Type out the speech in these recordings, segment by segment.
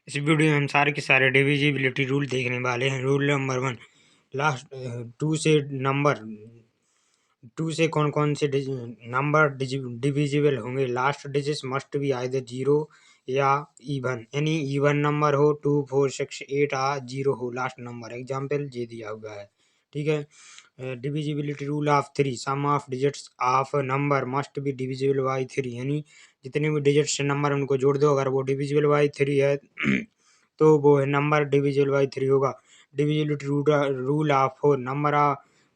इस वीडियो में हम सारे के सारे डिविजिबिलिटी रूल देखने वाले हैं। रूल नंबर 1, लास्ट टू से कौन कौन से नंबर डिविजिबल होंगे। Last digit must be either 0 या इवन, यानी इवन नंबर हो 2 4 6 8 आ 0 हो लास्ट नंबर। एग्जाम्पल ये दिया हुआ है, ठीक है। Divisibility rule of 3, sum of digits of number must be divisible by 3, यानी जितने भी डिजिट्स नंबर उनको जोड़ दो, अगर वो डिविजिबल बाई 3 है तो वो नंबर डिविजिबल बाई 3 होगा। Divisibility rule of 4, number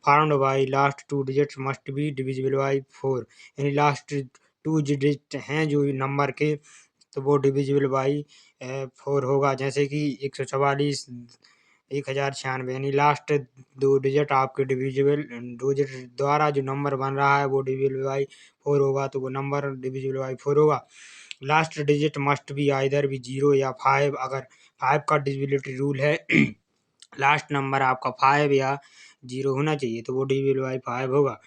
found by last 2 digits must be divisible by 4, यानी लास्ट 2 डिजिट हैं जो नंबर के, तो वो डिविजिबल बाई 4 होगा। जैसे कि 144 1096, यानी लास्ट 2 डिजिट आपके डिविजिबल 2 डिजिट द्वारा जो नंबर बन रहा है वो डिविजिबल बाई 4 होगा, तो वो नंबर डिविजिबल बाई 4 होगा। Last digit must be either भी 0 या 5, अगर 5 का डिविजिबिलिटी रूल है लास्ट नंबर आपका 5 या 0 होना चाहिए, तो वो डिविजिबल बाई 5 होगा।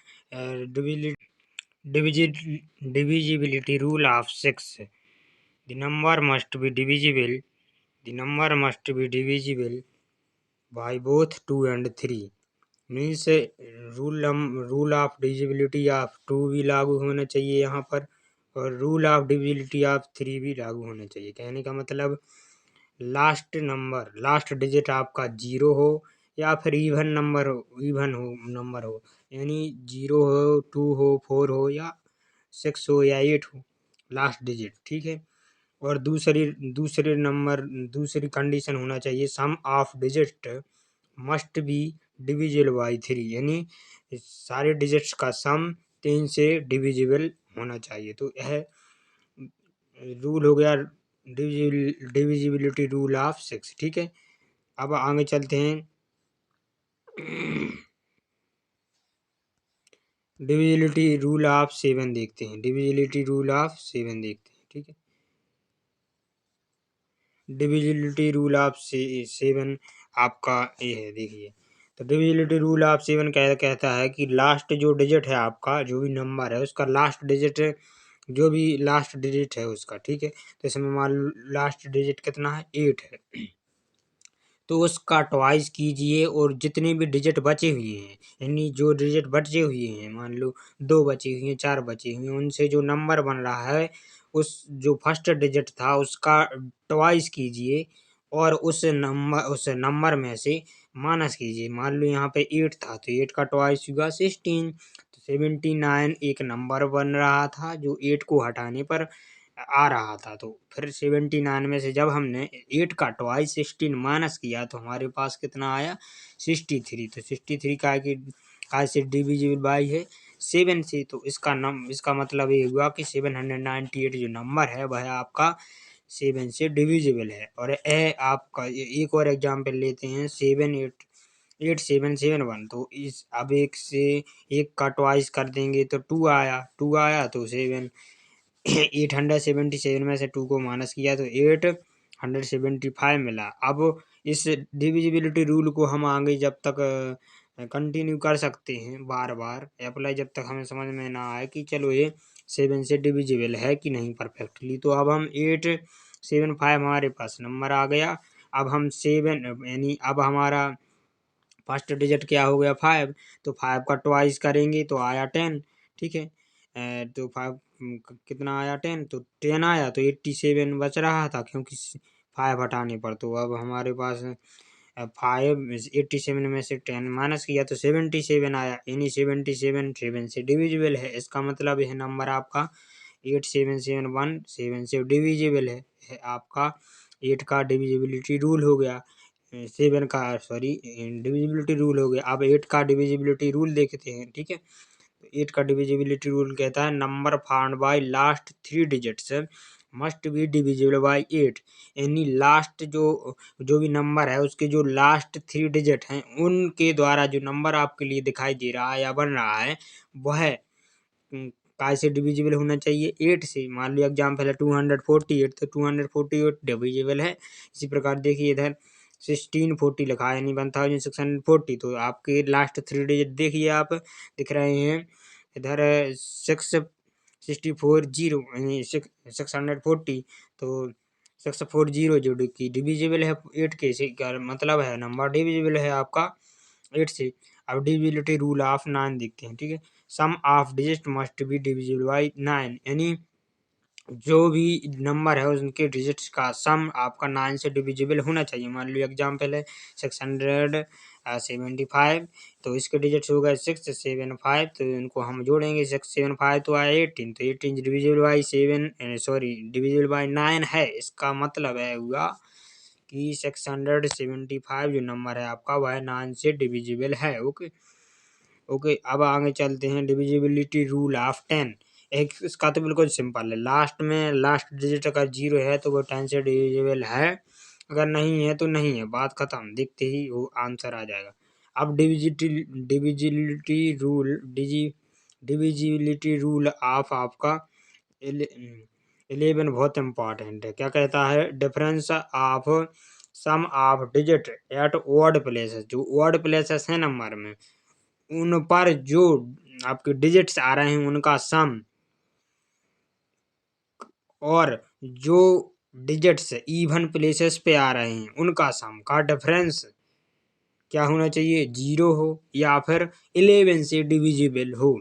Divisibility rule of 6, the number must be divisible by both 2 and 3, means rule of divisibility of 2 भी लागू होना चाहिए यहाँ पर, और रूल ऑफ डिविजिबिलिटी ऑफ 3 भी लागू होना चाहिए। कहने का मतलब लास्ट डिजिट आपका 0 हो या फिर इवन नंबर हो, यानी 0 हो 2 हो 4 हो या 6 हो या 8 हो लास्ट डिजिट, ठीक है। और दूसरी कंडीशन होना चाहिए, sum of digit must be divisible by 3, यानी सारे डिजिट्स का सम 3 से डिविजिबल होना चाहिए। तो यह रूल हो गया डिविजिबिलिटी रूल ऑफ 6, ठीक है। अब आगे चलते हैं, डिविजिबिलिटी रूल ऑफ 7 देखते हैं। ठीक है। डिविजिबिलिटी रूल ऑफ 7 आपका ये है, देखिए। तो डिविजिबिलिटी रूल ऑफ 7 कहता है कि लास्ट जो डिजिट है आपका, जो भी नंबर है उसका लास्ट डिजिट है उसका, ठीक है। तो इसमें मान लो लास्ट डिजिट कितना है, 8 है, तो उसका ट्वाइस कीजिए, और जितने भी डिजिट बचे हुए हैं, यानी जो डिजिट बचे हुए हैं, मान लो 2 बचे हुए हैं, 4 बचे हुए हैं, उनसे जो नंबर बन रहा है उस जो फर्स्ट डिजिट था उसका ट्वाइस कीजिए, और उस नंबर में से माइनस कीजिए। मान लो यहाँ पे 8 था, तो 8 का ट्वाइस हुआ 16, तो 79 एक नंबर बन रहा था जो 8 को हटाने पर आ रहा था। तो फिर 79 में से जब हमने 8 का ट्वाइस 16 माइनस किया तो हमारे पास कितना आया, 63। तो 63 का का से डिविजिबल बाई है 7 से, तो इसका मतलब ये हुआ कि 798 जो नंबर है वह आपका 7 से डिविजिबल है। और आपका एक और एग्जाम्पल लेते हैं, 78771। तो इस अब एक का ट्वाइस कर देंगे तो 2 आया तो 877 में से 2 को माइनस किया तो 875 मिला। अब इस डिविजिबिलिटी रूल को हम आगे जब तक कंटिन्यू कर सकते हैं, बार बार अप्लाई, जब तक हमें समझ में ना आए कि चलो ये 7 से डिविजिबल है कि नहीं परफेक्टली। तो अब हम 875 हमारे पास नंबर आ गया। अब हम 7, यानी अब हमारा फर्स्ट डिजिट क्या हो गया, 5, तो 5 का ट्वाइस करेंगे तो आया 10, ठीक है। तो 5 कितना आया, 10, तो 10 आया तो 87 बच रहा था, क्योंकि 5 हटाने पर। तो अब हमारे पास 87 में से 10 माइनस किया तो 77 आया, यानी 77 7 से डिविजिबल है। इसका मतलब यह नंबर आपका 8771 7 से डिविजिबल है आपका 8 का डिविजिबिलिटी रूल हो गया, 7 का डिविजिबिलिटी रूल हो गया। अब 8 का डिविजिबिलिटी रूल देखते हैं, ठीक है। 8 का डिविजिबिलिटी रूल कहता है, number found by last 3 digits must be divisible by 8, यानी लास्ट जो भी नंबर है उसके जो लास्ट 3 डिजिट हैं उनके द्वारा जो नंबर आपके लिए दिखाई दे रहा है या बन रहा है वह काय से डिविजिबल होना चाहिए, 8 से। मान लो एग्जाम्पल है 248, तो 248 डिविजिबल है। इसी प्रकार देखिए इधर 1640 लिखा है, यानी 1640, तो आपके लास्ट 3 डिजिट देखिए आप दिख रहे हैं इधर 664 0, यानी 640, तो 640 जो कि डिविजिबल है 8 के से, क्या मतलब है नंबर डिविजिबल है आपका 8 से। अब डिविजिबिलिटी रूल ऑफ 9 देखते हैं, ठीक है। Sum of digit must be divisible by 9, यानी जो भी नंबर है उनके डिजिट्स का सम आपका 9 से डिविजिबल होना चाहिए। मान लो एग्जाम्पल है 675, तो इसके डिजिट्स हो गए 675, तो इनको हम जोड़ेंगे 675 तो आया 18, तो 18 divisible by 7, sorry divisible by 9 है। इसका मतलब है हुआ कि 675 जो नंबर है आपका वह 9 से डिविजिबल है। ओके ओके, अब आगे चलते हैं डिविजिबिलिटी रूल ऑफ 10। एक इसका तो बिल्कुल सिंपल है, लास्ट डिजिट अगर 0 है तो वो 10 से डिविजिबल है, अगर नहीं है तो नहीं है, बात खत्म, देखते ही वो आंसर आ जाएगा। अब divisibility rule divisibility rule of आपका 11 बहुत इम्पॉर्टेंट है। क्या कहता है, difference of sum of digit at word places, जो वर्ड प्लेसेस है नंबर में उन पर जो आपके डिजिट्स आ रहे हैं उनका सम, और जो डिजिट्स इवन प्लेसेस पे आ रहे हैं उनका सम का डिफरेंस क्या होना चाहिए, 0 हो या फिर 11 से डिविजिबल हो,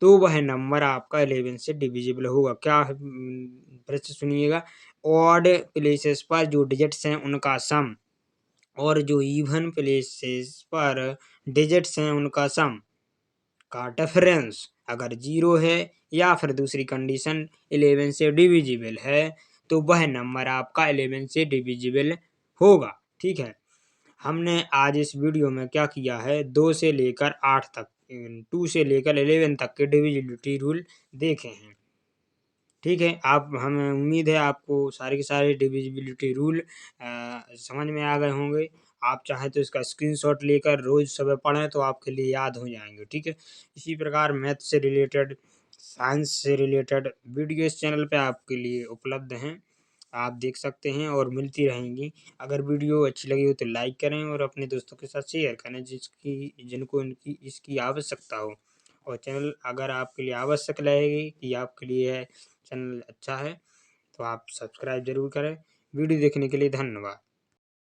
तो वह नंबर आपका 11 से डिविजिबल होगा। क्या फिर से सुनिएगा, ऑड प्लेसेस पर जो डिजिट्स हैं उनका सम और जो इवन प्लेसेस पर डिजिट्स हैं उनका सम का डिफरेंस अगर 0 है या फिर दूसरी कंडीशन 11 से डिविजिबल है, तो वह नंबर आपका 11 से डिविजिबल होगा। ठीक है, हमने आज इस वीडियो में क्या किया है, 2 से लेकर 8 तक, 2 से लेकर 11 तक के डिविजिबिलिटी रूल देखे हैं। ठीक है, आप हमें उम्मीद है आपको सारे के सारे डिविजिबिलिटी रूल समझ में आ गए होंगे। आप चाहें तो इसका स्क्रीनशॉट लेकर रोज़ सुबह पढ़ें तो आपके लिए याद हो जाएंगे। ठीक है, इसी प्रकार मैथ से रिलेटेड, साइंस से रिलेटेड वीडियो इस चैनल पे आपके लिए उपलब्ध हैं, आप देख सकते हैं और मिलती रहेंगी। अगर वीडियो अच्छी लगी हो तो लाइक करें और अपने दोस्तों के साथ शेयर करें जिनको इनकी इसकी आवश्यकता हो। और चैनल अगर आपके लिए आवश्यक रहेगी कि आपके लिए चैनल अच्छा है तो आप सब्सक्राइब जरूर करें। वीडियो देखने के लिए धन्यवाद।